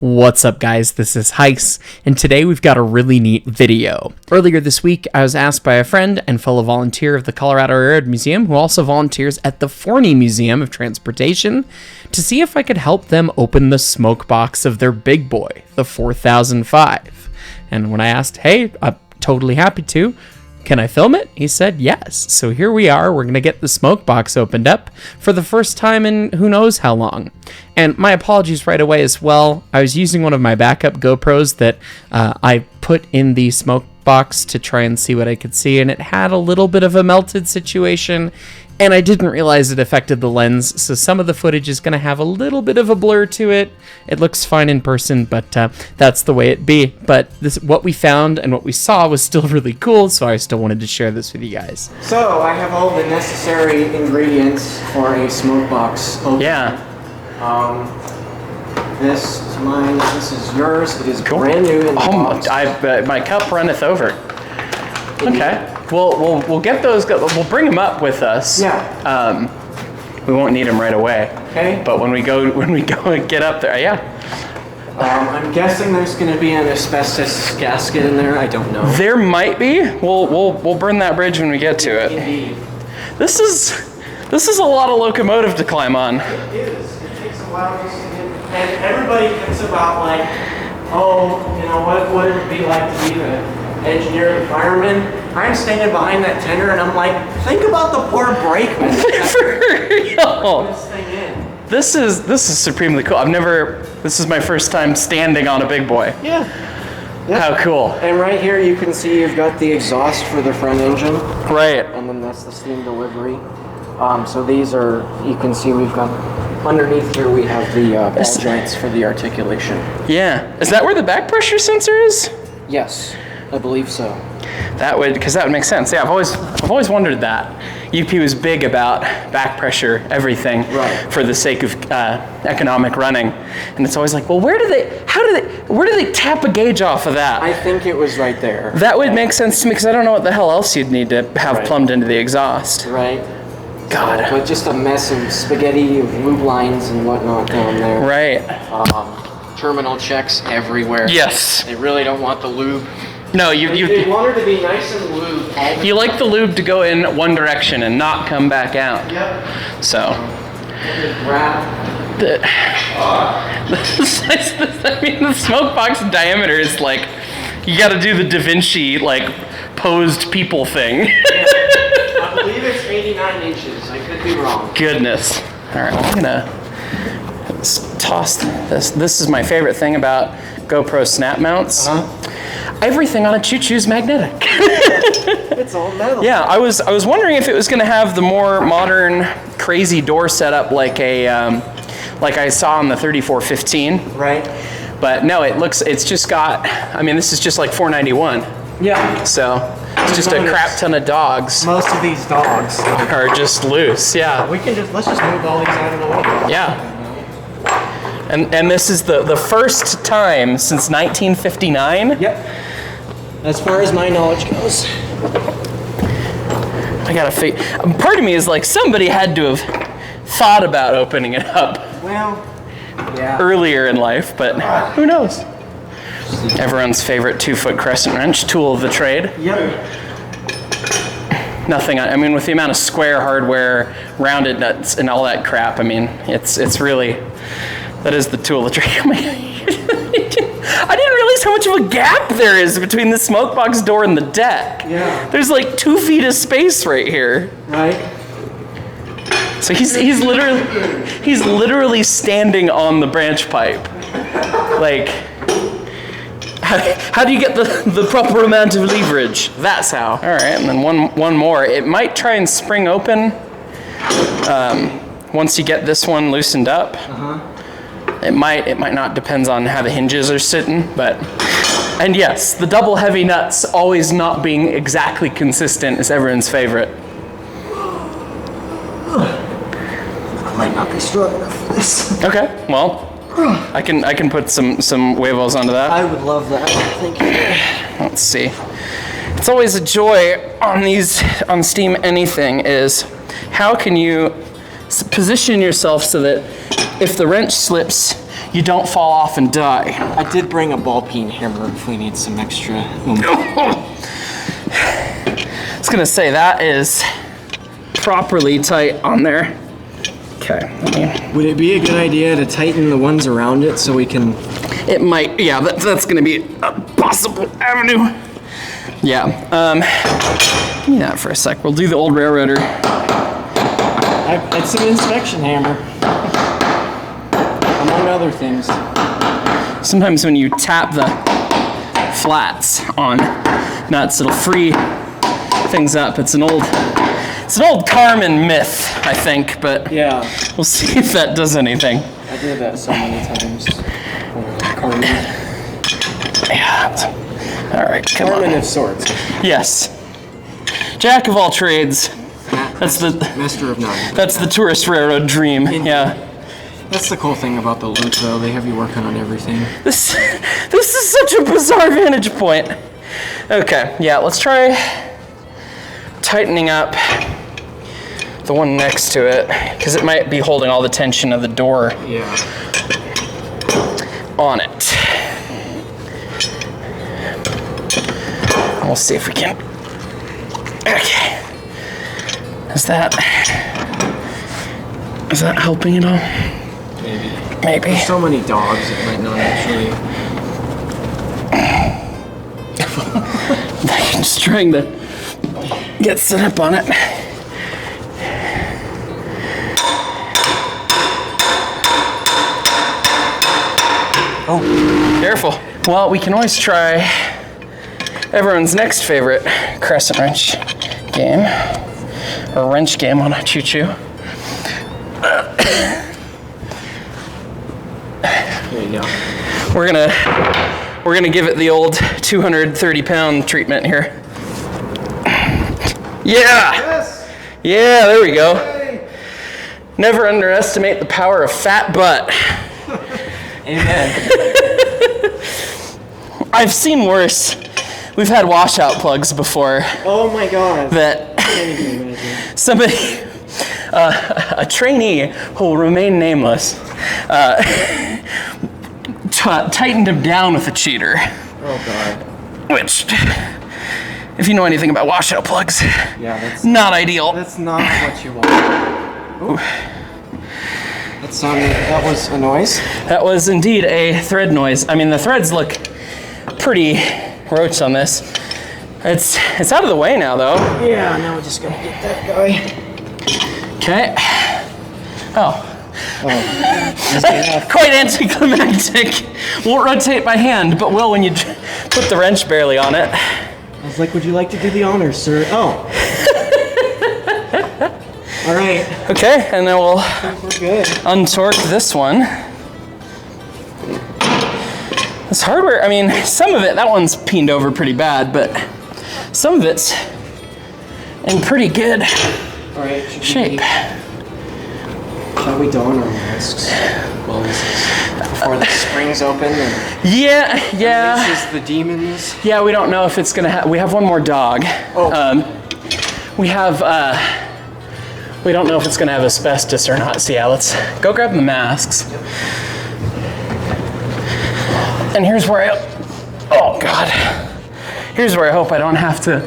What's up guys, this is Heis, and today we've got a really neat video. Earlier this week, I was asked by a friend and fellow volunteer of the Colorado Railroad Museum, who also volunteers at the Forney Museum of Transportation, to see if I could help them open the smoke box of their big boy, the 4005. And when I asked, hey, I'm totally happy to, can I film it? He said yes. So here we are. We're going to get the smoke box opened up for the first time in who knows how long. And my apologies right away as well. I was using one of my backup GoPros that I put in the smoke box to try and see what I could see, and it had a little bit of a melted situation, and I didn't realize it affected the lens, so some of the footage is going to have a little bit of a blur to it. It looks fine in person, but that's the way it be. But what we found and what we saw was still really cool, so I still wanted to share this with you guys. So I have all the necessary ingredients for a smoke box opening. Yeah. This is mine. This is yours. It is Cool. brand new in the box. My cup runneth over. Okay. We'll get those. We'll bring them up with us. Yeah. We won't need them right away. Okay. But when we go and get up there, yeah. I'm guessing there's going to be an asbestos gasket in there. I don't know. There might be. We'll burn that bridge when we get to it. Indeed. This is a lot of locomotive to climb on. It is. It takes a while to get in. And everybody thinks about like, oh, you know, what it would be like to be the engineer and fireman. I'm standing behind that tender and I'm like, think about the poor brakeman. For real. This thing in. This is supremely cool. This is my first time standing on a big boy. Yeah. Yep. How cool. And right here you can see you've got the exhaust for the front engine. Right. And then that's the steam delivery. So these are, you can see we've got, underneath here we have the ball joints for the articulation. Yeah. Is that where the back pressure sensor is? Yes, I believe so. That would make sense. Yeah, I've always wondered that. UP was big about back pressure, everything, right, for the sake of economic running, and it's always like, well, where do they tap a gauge off of that? I think it was right there. That would make sense to me because I don't know what the hell else you'd need to have right plumbed into the exhaust. Right. God. But just a mess of spaghetti of lube lines and whatnot down there. Right. Terminal checks everywhere. Yes. They really don't want the lube. No, They want her to be nice and lubed. You like the lube to go in one direction and not come back out. Yep. So. The smoke box diameter is like, you got to do the Da Vinci like posed people thing. I believe it's 89 inches. I could be wrong. Goodness. All right, I'm gonna toss this. This is my favorite thing about GoPro snap mounts. Everything on a choo-choo's magnetic. It's all metal. Yeah, I was wondering if it was gonna have the more modern, crazy door setup like I saw on the 3415. Right. But no, it's just got. I mean, this is just like 491. Yeah. So it's just a crap ton of dogs. Most of these dogs are just loose. Yeah. Let's just move all these out of the way. Yeah. And this is the first time since 1959. Yep. As far as my knowledge goes. I gotta figure. Part of me is like, somebody had to have thought about opening it up. Well, yeah. Earlier in life, but who knows? Everyone's favorite 2-foot crescent wrench, tool of the trade. Yep. Nothing. I mean, with the amount of square hardware, rounded nuts, and all that crap. I mean, it's really, that is the tool of the trade. I didn't realize how much of a gap there is between the smoke box door and the deck. Yeah. There's like 2 feet of space right here. Right. So he's literally standing on the branch pipe. Like, how do you get the proper amount of leverage? That's how. All right, and then one more. It might try and spring open once you get this one loosened up. It might not. Depends on how the hinges are sitting, but. And yes, the double heavy nuts always not being exactly consistent is everyone's favorite. I might not be strong enough for this. Okay, well, I can put some huevos onto that. I would love that. Thank you. Let's see. It's always a joy on Steam Anything is how can you position yourself so that if the wrench slips, you don't fall off and die. I did bring a ball peen hammer if we need some extra oomph. I was gonna say that is properly tight on there. Okay. Would it be a good idea to tighten the ones around it so we can... It might, yeah, that's gonna be a possible avenue. Yeah, give me that for a sec. We'll do the old railroader. It's an inspection hammer, among other things. Sometimes when you tap the flats on nuts, it'll free things up. It's an old Carmen myth, I think, but yeah, we'll see if that does anything. I did that so many times. Carmen. Yeah. All right, come on. Carmen of sorts. Yes. Jack of all trades. That's the master of none. That's the tourist railroad dream. Yeah. That's the cool thing about the loop, though. They have you working on everything. This is such a bizarre vantage point. Okay, yeah, let's try tightening up the one next to it, because it might be holding all the tension of the door on it. We'll see if we can. Okay. Is that helping at all? Maybe. There's so many dogs, it might not actually. I'm just trying to get set up on it. Oh, careful. Well, we can always try everyone's next favorite crescent wrench game, or wrench game on a choo-choo. There you go. We're gonna give it the old 230-pound treatment here. Yeah! Yes! Yeah, there we go. Never underestimate the power of fat butt. Amen. I've seen worse. We've had washout plugs before Oh my god. that Can't even imagine. somebody, a trainee who will remain nameless, tightened him down with a cheater. Oh god. Which, if you know anything about washout plugs, Yeah, that's not ideal. not what you want. Ooh. That was a noise. That was indeed a thread noise. I mean, the threads look pretty roach on this. It's out of the way now, though. Yeah, now we're just gonna get that guy. Okay. Oh. Oh. Quite anticlimactic. Won't rotate by hand, but will when you put the wrench barely on it. I was like, would you like to do the honors, sir? Oh. All right. Okay, and then we'll We're good. untorque this one. This hardware, I mean, some of it, that one's peened over pretty bad, but some of it's in pretty good All right. shape. Shall we don our masks? Well, this is before the springs open and Yeah. releases the demons. Yeah, we don't know if it's gonna we have one more dog. Oh. We don't know if it's gonna have asbestos or not. So yeah, let's go grab the masks. And here's where oh God. Here's where I hope I don't have to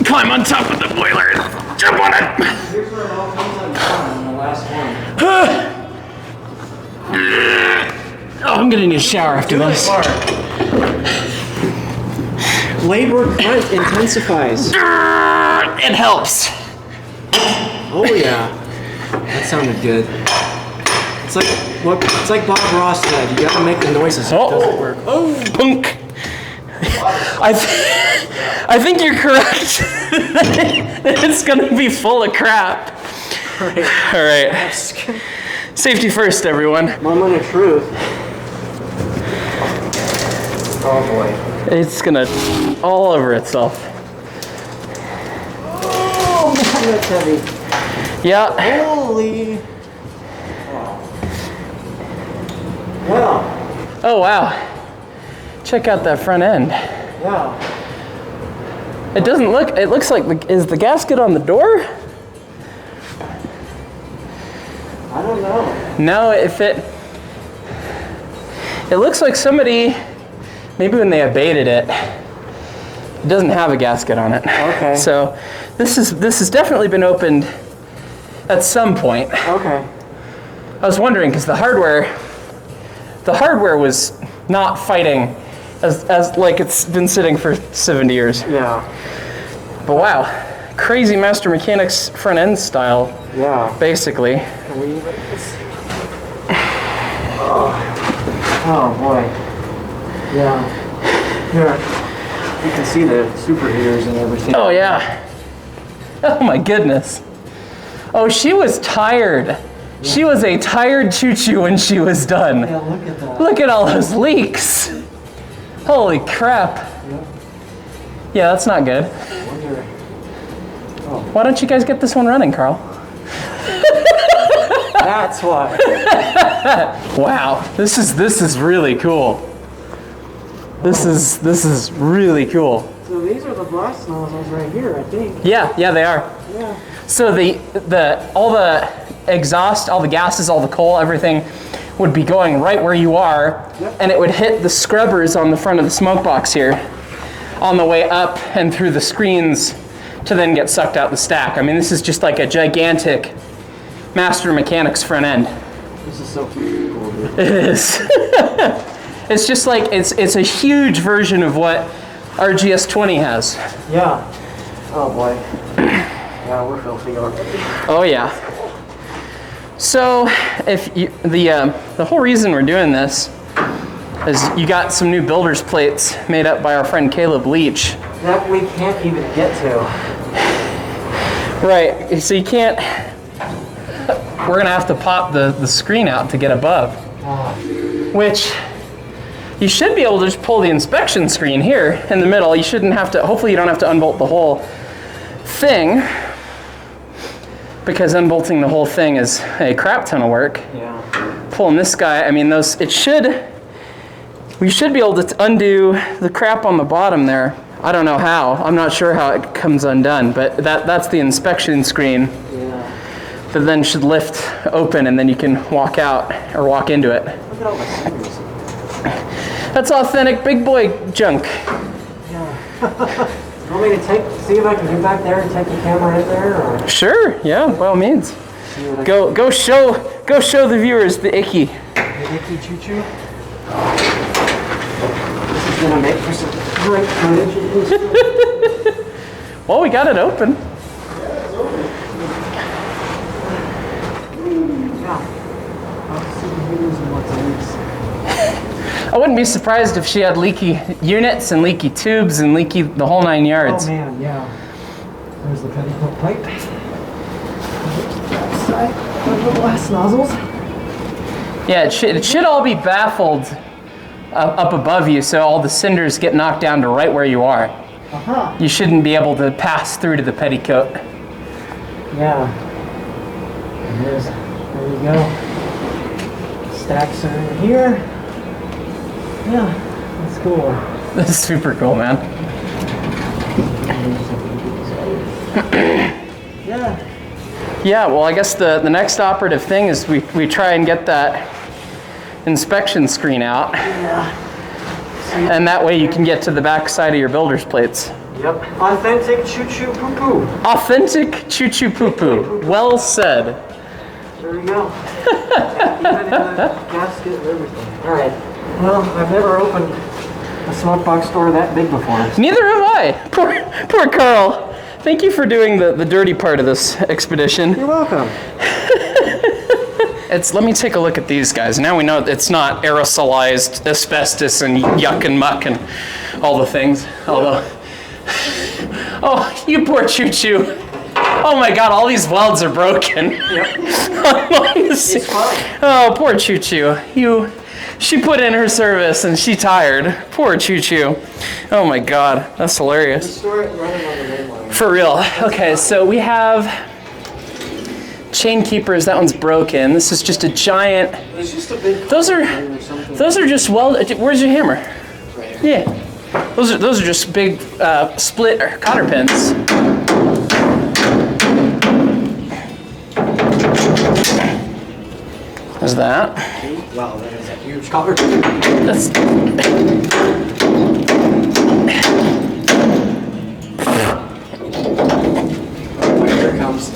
climb on top of the boiler and jump on it. Here's where it all comes undone in the last one. Oh, I'm gonna need a shower after this. Labor front intensifies. It helps. Oh yeah, that sounded good. It's like Bob Ross said. You gotta make the noises. It doesn't work. Oh, punk. I think you're correct. It's gonna be full of crap. All right. All right. Safety first, everyone. Moment of truth. Oh boy. It's gonna all over itself. Oh, that's heavy. Yeah. Holy. Wow. Oh wow. Check out that front end. Wow. It doesn't look. It looks like is the gasket on the door? I don't know. No, if it. It looks like somebody, maybe when they abated it, it doesn't have a gasket on it. Okay. So this has definitely been opened at some point. Okay. I was wondering because the hardware was not fighting as like it's been sitting for 70 years. Yeah. But wow, crazy Master Mechanics front end style. Yeah. Basically. Oh boy. Yeah. Here. You can see the superheaters and everything. Oh yeah. Oh my goodness. Oh, she was tired. Yeah. She was a tired choo-choo when she was done. Yeah, look at that. Look at all those leaks. Holy crap. Yeah. Yeah, that's not good. Oh. Why don't you guys get this one running, Carl? That's why. Wow, this is really cool. This is really cool. So these are the blast nozzles right here, I think. Yeah, they are. Yeah. So all the exhaust, all the gases, all the coal, everything would be going right where you are, yep. And it would hit the scrubbers on the front of the smoke box here on the way up and through the screens to then get sucked out the stack. I mean, this is just like a gigantic Master Mechanics front end. This is so cool, dude. It is. It's just like, it's a huge version of what our GS20 has. Yeah. Oh boy. Yeah, we're filthy already. Oh yeah. So, if you, the whole reason we're doing this is you got some new builder's plates made up by our friend Caleb Leach. That we can't even get to. Right, so you can't, we're gonna have to pop the screen out to get above. Oh. Which, you should be able to just pull the inspection screen here in the middle. You shouldn't have to, hopefully you don't have to unbolt the whole thing, because unbolting the whole thing is a crap ton of work. Yeah. Pulling this guy, I mean, we should be able to undo the crap on the bottom there. I don't know how. I'm not sure how it comes undone, but that's the inspection screen. Yeah. That then should lift open and then you can walk out or walk into it. Look at all the fingers. That's authentic big boy junk. Yeah. You want me to see if I can get back there and take the camera in there? Or? Sure, yeah, by all means. Go show the viewers the icky. The icky choo-choo? This is gonna make for some great footage. Well, we got it open. Yeah, it's open. Yeah. I'll see the videos and what's leaks. I wouldn't be surprised if she had leaky units and leaky tubes and leaky the whole 9 yards. Oh man, yeah. There's the petticoat pipe. Side of the blast nozzles. Yeah, it should all be baffled up above you, so all the cinders get knocked down to right where you are. Uh-huh. You shouldn't be able to pass through to the petticoat. Yeah. And there you go. Stacks are in here. Yeah, that's cool. This is super cool, man. Yeah. Yeah, well, I guess the next operative thing is we try and get that inspection screen out. Yeah. And that way you can get to the back side of your builder's plates. Yep. Authentic choo-choo poo-poo. Authentic choo-choo poo-poo. Well said. There we go. Even in the gasket and everything. All right. Well, I've never opened a smoke box door that big before. Neither have I. Poor Carl. Thank you for doing the dirty part of this expedition. You're welcome. Let me take a look at these guys. Now we know it's not aerosolized asbestos and yuck and muck and all the things. Although, oh, you poor choo-choo. Oh my God, all these welds are broken. Yep. It's fine. Oh, poor choo-choo. She put in her service and she tired. Poor choo-choo. Oh my God, that's hilarious. Store it running on the main line. For real. Okay, so we have chain keepers. That one's broken. This is just a giant. It's just a big. Those are just welded. Where's your hammer? Right here. Yeah. Those are just big split or cotter pins. There's that. Wow, that is a huge cover. That's... Here it comes.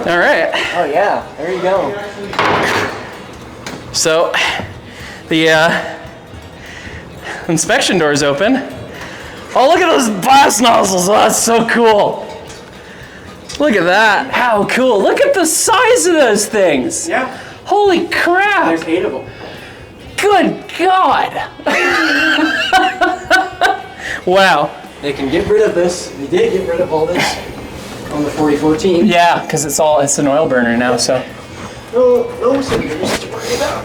All right. Oh yeah, there you go. So the inspection door is open. Oh, look at those blast nozzles. Oh, that's so cool. Look at that. How cool. Look at the size of those things. Yeah. Holy crap. There's 8 of them. Good God. Wow. They can get rid of this. They did get rid of all this on the 4014. Yeah, because it's an oil burner now, so. No cylinders to worry about.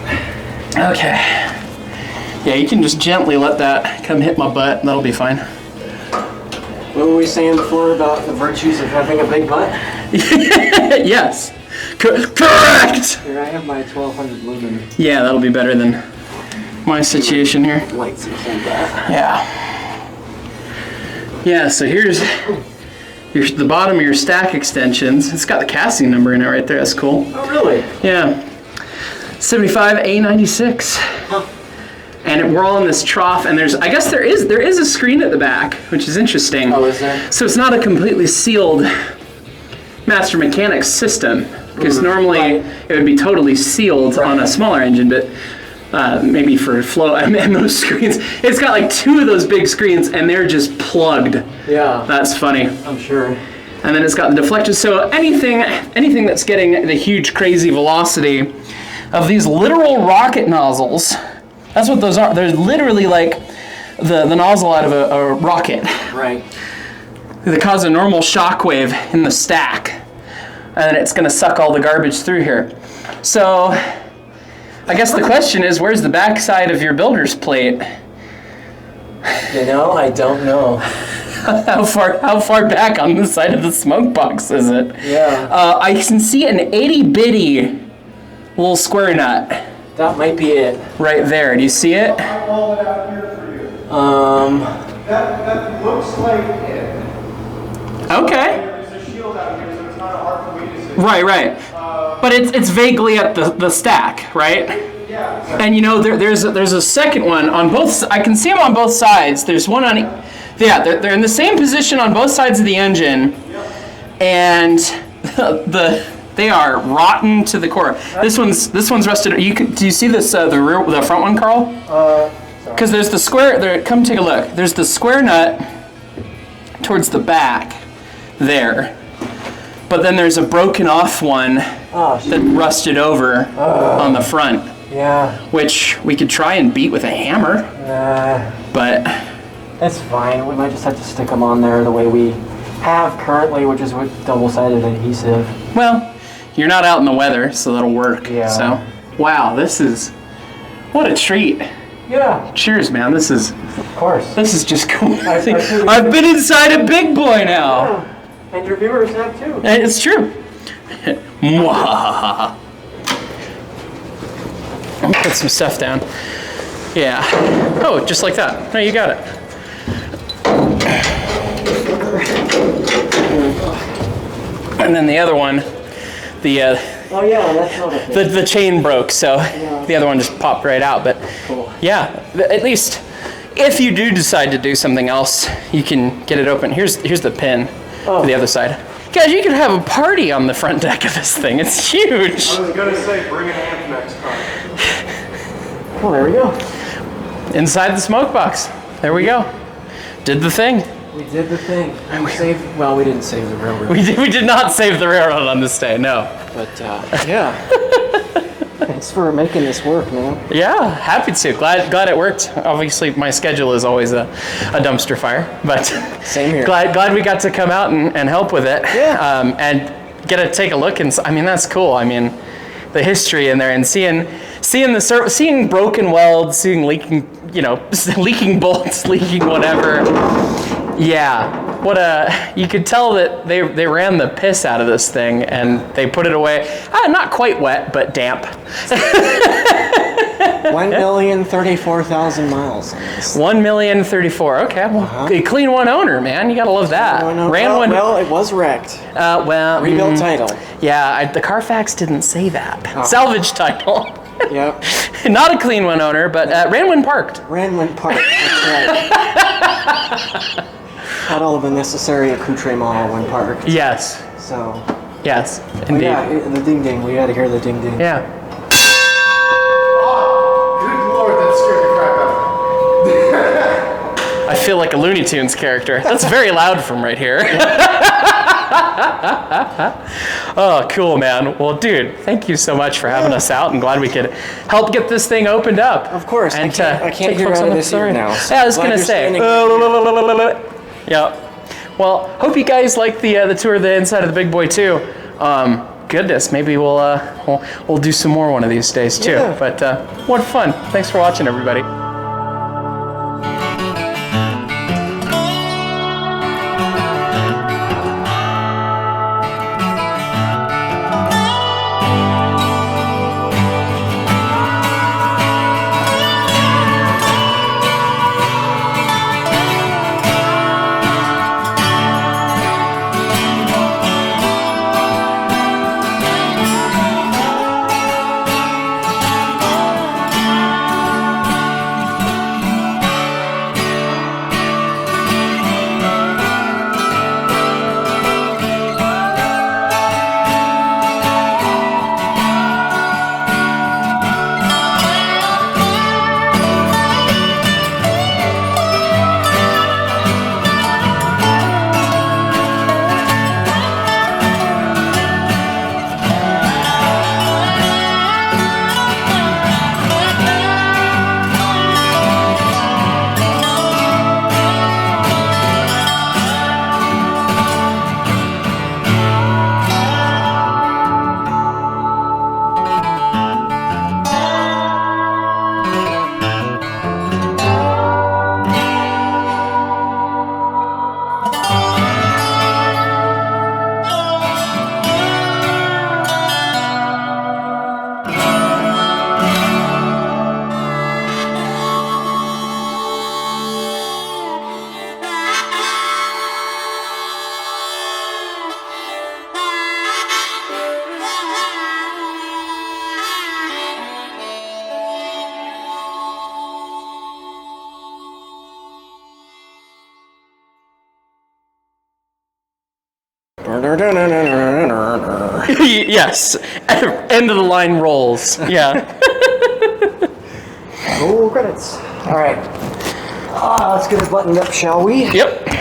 Okay. Yeah, you can just gently let that come hit my butt. That'll be fine. What were we saying before about the virtues of having a big butt? Yes. Correct! Here, I have my 1200 lumen Yeah, that'll be better than my situation here. lights and that. Yeah. Yeah, so here's the bottom of your stack extensions. It's got the casting number in it right there. That's cool. Oh, really? Yeah. 75A96. Huh. And we're all in this trough, and I guess there is a screen at the back, which is interesting. Oh, is there? So it's not a completely sealed master mechanics system, because normally it would be totally sealed on a smaller engine, but maybe for flow and those screens, it's got like 2 of those big screens, and they're just plugged. Yeah. That's funny. I'm sure. And then it's got the deflectors. So anything that's getting the huge crazy velocity of these literal rocket nozzles. That's what those are. They're literally like the nozzle out of a rocket. Right. They cause a normal shock wave in the stack, and then it's going to suck all the garbage through here. So I guess the question is, where's the backside of your builder's plate? You know, I don't know. How far back on the side of the smoke box is it? Yeah. I can see an itty bitty little square nut. That might be it. Right there. Do you see it? I wall it out here for you. That looks like it. Okay. There's a shield out here, so it's not hard for me to see. Right. But it's vaguely at the stack, right? Yeah. And you know there's a second one on both. I can see them on both sides. There's one on. Yeah, they're in the same position on both sides of the engine, and they are rotten to the core. This one's rusted. Do you see this the front one, Carl? Because there's the square. There, come take a look. There's the square nut towards the back there, but then there's a broken off one that rusted over on the front. Yeah. Which we could try and beat with a hammer, but That's fine. We might just have to stick them on there the way we have currently, which is with double-sided adhesive. well, you're not out in the weather, so that'll work. Yeah. So, wow, what a treat. Yeah, Cheers, man. This is of course. just cool. I- I've been inside a big boy now. Yeah. And your viewers have too. And it's true. Mwahaha. I'll put some stuff down. Yeah. Oh, just like that. No, you got it. And then the other one, Oh yeah, that's not a thing. the chain broke, so the other one just popped right out. But Cool. yeah, at least if you do decide to do something else, you can get it open. Here's the pin for the other side. Guys, you could have a party on the front deck of this thing. It's huge. I was gonna say, bring an amp next time. Well, there we go. Inside the smoke box. There we go. Did the thing. We did the thing. We saved. Well, we didn't save the railroad. We did not save the railroad on this day, no. But yeah. Thanks for making this work, man. Yeah, happy to. Glad it worked. Obviously, my schedule is always a dumpster fire, but Same here. Glad we got to come out and help with it. Yeah. And get to take a look, and I mean that's cool. I mean, the history in there, and seeing broken welds, seeing leaking, leaking bolts, leaking whatever. Yeah. You could tell that they ran the piss out of this thing and they put it away. Not quite wet, but damp. 1,034,000 miles on this. 1,034,000. Okay, well, a clean one owner, man. You gotta love that. Well, it was wrecked. Rebuilt title. Yeah, the Carfax didn't say that. Salvage title. Yep. Not a clean one owner, but ran when parked. Ran when parked. That's right. Had all of the necessary accoutrement when parked. Yes. So. Yes, indeed. Yeah, the ding ding. We had to hear the ding ding. Yeah. Good lord, that scared the crap out of me. I feel like a Looney Tunes character. That's very loud from right here. Oh, cool, man. Well, dude, thank you so much for having us out. I'm glad we could help get this thing opened up. Of course. And I can't hear out of this ear now. Yeah, I was going to say. Yeah. Well, hope you guys like the tour of the inside of the big boy too. Goodness, maybe we'll do some more one of these days too. Yeah. But what fun! Thanks for watching, everybody. Yes. End of the line rolls. Yeah. Roll credits. All right. Let's get it buttoned up, shall we? Yep.